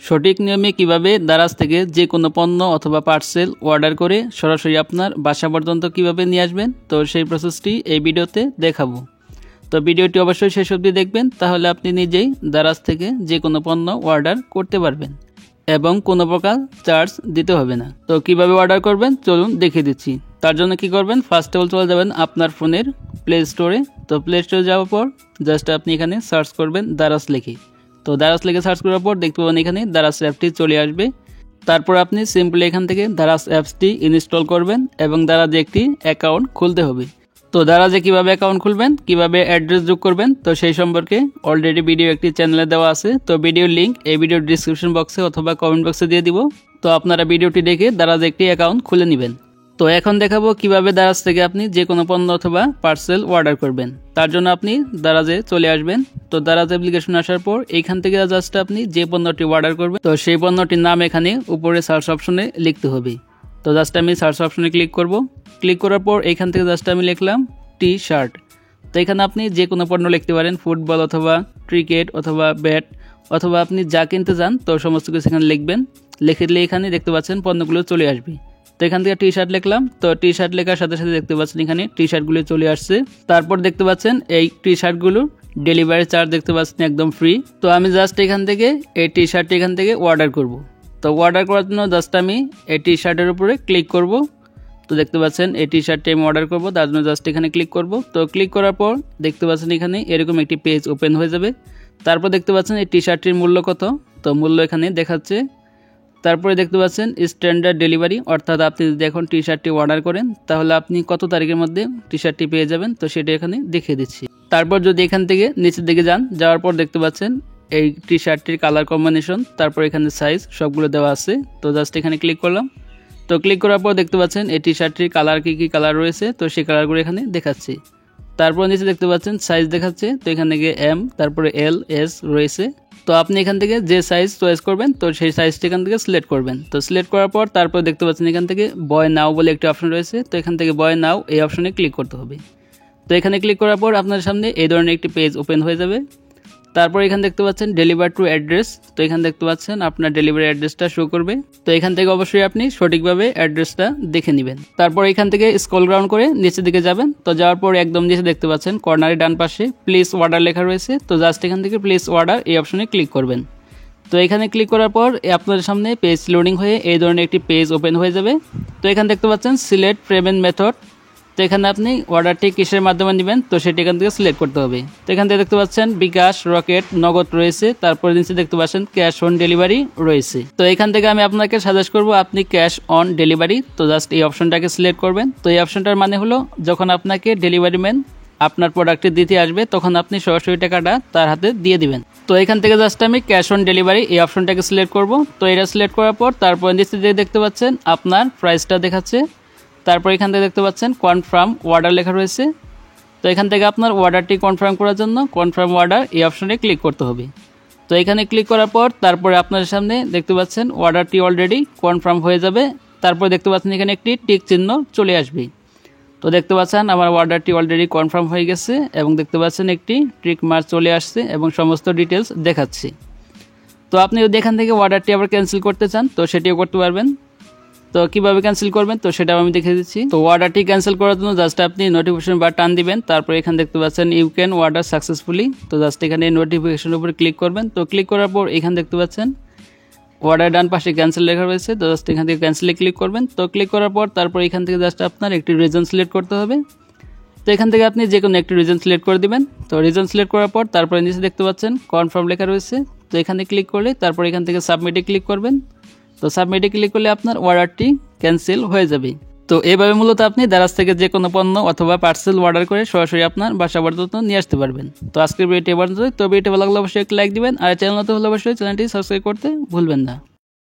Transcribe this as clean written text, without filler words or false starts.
সঠিক নিয়মে কিভাবে দারাজ থেকে যে কোনো পণ্য অথবা পার্সেল অর্ডার করে সরাসরি আপনার বাসা পর্যন্ত কিভাবে নিয়ে আসবেন, তো সেই প্রসেসটি এই ভিডিওতে দেখাবো। তো ভিডিওটি অবশ্যই শেষ অবধি দেখবেন, তাহলে আপনি নিজেই দারাজ থেকে যে কোনো পণ্য অর্ডার করতে পারবেন এবং কোনো প্রকার চার্জ দিতে হবে না। তো কিভাবে অর্ডার করবেন চলুন দেখিয়ে দিচ্ছি। তার জন্য কি করবেন, ফার্স্ট অফ অল চলে যাবেন আপনার ফোনের প্লে স্টোরে। তো প্লে স্টোরে যাওয়ার পর জাস্ট আপনি এখানে সার্চ করবেন দারাজ লিখে। তো দারাজ লিখে সার্চ করার পর দেখতে পাবেন এখানে দারাজ অ্যাপটি চলে আসবে। তারপর আপনি সিম্পলি এখান থেকে দারাজ অ্যাপসটি ইনস্টল করবেন এবং দারাজে একটি অ্যাকাউন্ট খুলতে হবে। তো দারাজে কিভাবে অ্যাকাউন্ট খুলবেন, কিভাবে অ্যাড্রেস যোগ করবেন, তো সেই সম্পর্কে অলরেডি ভিডিও একটি চ্যানেলে দেওয়া আছে। তো ভিডিওর লিঙ্ক এই ভিডিওর ডিসক্রিপশন বক্সে অথবা কমেন্ট বক্সে দিয়ে দিব। তো আপনারা ভিডিওটি দেখে দারাজে একটি অ্যাকাউন্ট খুলে নেবেন। তো এখন দেখাবো কিভাবে দারাজ থেকে আপনি যে কোনো পণ্য অথবা পার্সেল অর্ডার করবেন। তার জন্য আপনি দারাজে চলে আসবেন। তো দারাজ অ্যাপ্লিকেশন আসার পর এইখান থেকে জাস্ট আপনি যে পণ্যটি অর্ডার করবেন, তো সেই পণ্যটির নাম এখানে উপরে সার্চ অপশনে লিখতে হবে। তো জাস্ট আমি সার্চ অপশনে ক্লিক করব। ক্লিক করার পর এইখান থেকে জাস্ট আমি লিখলাম টি শার্ট। তো এখানে আপনি যে কোনো পণ্য লিখতে পারেন, ফুটবল অথবা ক্রিকেট অথবা ব্যাট অথবা আপনি যা কিনতে চান, তো সমস্ত কিছু এখানে লিখবেন। লিখে দিলে এখানে দেখতে পাচ্ছেন পণ্যগুলো চলে আসবে। তো এখান থেকে টি শার্ট লিখলাম। তো টি শার্ট লেখার সাথে সাথে দেখতে পাচ্ছেন এখানে টি শার্টগুলো চলে আসছে। তারপর দেখতে পাচ্ছেন এই টি শার্টগুলোর ডেলিভারি চার্জ দেখতে পাচ্ছেন একদম ফ্রি। তো আমি জাস্ট এখান থেকে এই টি শার্টটি এখান থেকে অর্ডার করব। তো অর্ডার করার জন্য জাস্ট আমি এই টি শার্টের উপরে ক্লিক করব। তো দেখতে পাচ্ছেন এই টি শার্টটি আমি অর্ডার করব, তার জন্য জাস্ট এখানে ক্লিক করব। তো ক্লিক করার পর দেখতে পাচ্ছেন এখানে এরকম একটি পেজ ওপেন হয়ে যাবে। তারপর দেখতে পাচ্ছেন এই টি শার্টটির মূল্য কত, তো মূল্য এখানে দেখাচ্ছে। তারপরে দেখতে পাচ্ছেন স্ট্যান্ডার্ড ডেলিভারি, অর্থাৎ আপনি যদি এখন টি শার্টটি অর্ডার করেন তাহলে আপনি কত তারিখের মধ্যে টি শার্টটি পেয়ে যাবেন, তো সেটা এখানে দেখিয়ে দিচ্ছি। তারপর যদি এখান থেকে নিচের দিকে যান, যাওয়ার পর দেখতে পাচ্ছেন এই টি শার্টটির কালার কম্বিনেশন, তারপর এখানে সাইজ সবগুলো দেওয়া আছে। তো জাস্ট এখানে ক্লিক করলাম। তো ক্লিক করার পর দেখতে পাচ্ছেন এই টি শার্টটির কালার কী কালার রয়েছে, তো সেই কালারগুলো এখানে দেখাচ্ছে। তারপর নিচে দেখতে পাচ্ছেন সাইজ দেখাচ্ছে। তো এখান থেকে এম, তারপরে এল, এস রয়েছে। তো আপনি এখান থেকে যে সাইজ চয়েস করবেন, তো সেই সাইজটি এখান থেকে সিলেক্ট করবেন। তো সিলেক্ট করার পর তারপর দেখতে পাচ্ছেন এখান থেকে বয় নাও বলে একটি অপশন রয়েছে। তো এখান থেকে বয় নাও এই অপশনে ক্লিক করতে হবে। তো এখানে ক্লিক করার পর আপনার সামনে এই ধরনের একটি পেজ ওপেন হয়ে যাবে। তারপর এখানে দেখতে পাচ্ছেন ডেলিভার টু অ্যাড্রেস। তো এখানে দেখতে পাচ্ছেন আপনার ডেলিভারি অ্যাড্রেসটা শো করবে। তো এখান থেকে অবশ্যই আপনি সঠিকভাবে অ্যাড্রেসটা দেখে নেবেন। তারপর এখান থেকে স্ক্রল ডাউন করে নিচের দিকে যাবেন। তো যাওয়ার পর একদম নিচে দেখতে পাচ্ছেন কর্নারে ডান পাশে প্লিজ অর্ডার লেখা রয়েছে। তো জাস্ট এখান থেকে প্লিজ অর্ডার এই অপশনে ক্লিক করবেন। তো এখানে ক্লিক করার পর আপনার সামনে পেজ লোডিং হয়ে এই ধরনের একটি পেজ ওপেন হয়ে যাবে। তো এখানে দেখতে পাচ্ছেন সিলেক্ট পেমেন্ট মেথড। তো এখানে আপনি অর্ডারটি কিসের মাধ্যমে নেবেন, তো সেটি এখান থেকে সিলেক্ট করতে হবে। তো এখান থেকে দেখতে পাচ্ছেন বিকাশ, রকেট, নগদ রয়েছে। তারপরে নিচে দেখতে পাচ্ছেন ক্যাশ অন ডেলিভারি রয়েছে। তো এখান থেকে আমি আপনাকে সাজেস্ট করব আপনি ক্যাশ অন ডেলিভারি, তো জাস্ট এই অপশনটাকে সিলেক্ট করবেন। তো এই অপশনটার মানে হলো যখন আপনাকে ডেলিভারি ম্যান আপনার প্রোডাক্টটি দিতে আসবে তখন আপনি সরাসরি টাকাটা তার হাতে দিয়ে দিবেন। তো এখান থেকে জাস্ট আমি ক্যাশ অন ডেলিভারি এই অপশনটাকে সিলেক্ট করব। তো এটা সিলেক্ট করার পর তারপর নিচে দিয়ে দেখতে পাচ্ছেন আপনার প্রাইসটা দেখাচ্ছে। তারপর এখান থেকে দেখতে পাচ্ছেন কনফার্ম অর্ডার লেখা রয়েছে। তো এখান থেকে আপনার অর্ডারটি কনফার্ম করার জন্য কনফার্ম অর্ডার এই অপশনে ক্লিক করতে হবে। তো এখানে ক্লিক করার পর তারপরে আপনার সামনে দেখতে পাচ্ছেন অর্ডারটি অলরেডি কনফার্ম হয়ে যাবে। তারপর দেখতে পাচ্ছেন এখানে একটি টিক চিহ্ন চলে আসবে। তো দেখতে পাচ্ছেন আমার অর্ডারটি অলরেডি কনফার্ম হয়ে গেছে এবং দেখতে পাচ্ছেন একটি টিক মার্ক চলে আসছে এবং সমস্ত ডিটেলস দেখাচ্ছে। তো আপনি যদি এখান থেকে অর্ডারটি আবার ক্যান্সেল করতে চান, তো সেটিও করতে পারবেন। তো কিভাবে ক্যান্সেল করবেন, তো সেটাও আমি দেখে দিচ্ছি। তো অর্ডারটি ক্যান্সেল করার জন্য জাস্ট আপনি নোটিফিকেশন বার টান দিবেন। তারপর এখানে দেখতে পাচ্ছেন ইউ ক্যান অর্ডার সাকসেসফুলি। তো জাস্ট এখানে নোটিফিকেশনের উপরে ক্লিক করবেন। তো ক্লিক করার পর এখানে দেখতে পাচ্ছেন অর্ডার ডান পাশে ক্যান্সেল লেখা রয়েছে। তো জাস্ট এখান থেকে ক্যান্সেলে ক্লিক করবেন। তো ক্লিক করার পর তারপর এখান থেকে জাস্ট আপনার একটি রিজন সিলেক্ট করতে হবে। তো এখান থেকে আপনি যে কোনো একটি রিজন সিলেক্ট করে দিবেন। তো রিজন সিলেক্ট করার পর তারপরে নিচে দেখতে পাচ্ছেন কনফার্ম লেখা রয়েছে। তো এখানে ক্লিক করলে তারপর এখান থেকে সাবমিটে ক্লিক করবেন। তো সাবমিটে ক্লিক করলে আপনার অর্ডারটি ক্যান্সেল হয়ে যাবে। তো এইভাবে মূলত আপনি দারাজ থেকে যে কোনো পণ্য অথবা পার্সেল অর্ডার করে সরাসরি আপনার বাসা পর্যন্ত নিয়ে আসতে পারবেন। তো আজকের ভিডিওটি এবার তো ভিডিওটি ভালো লাগলে অবশ্যই একটা লাইক দিবেন, আর চ্যানেল নতুন হলে অবশ্যই চ্যানেলটি সাবস্ক্রাইব করতে ভুলবেন না।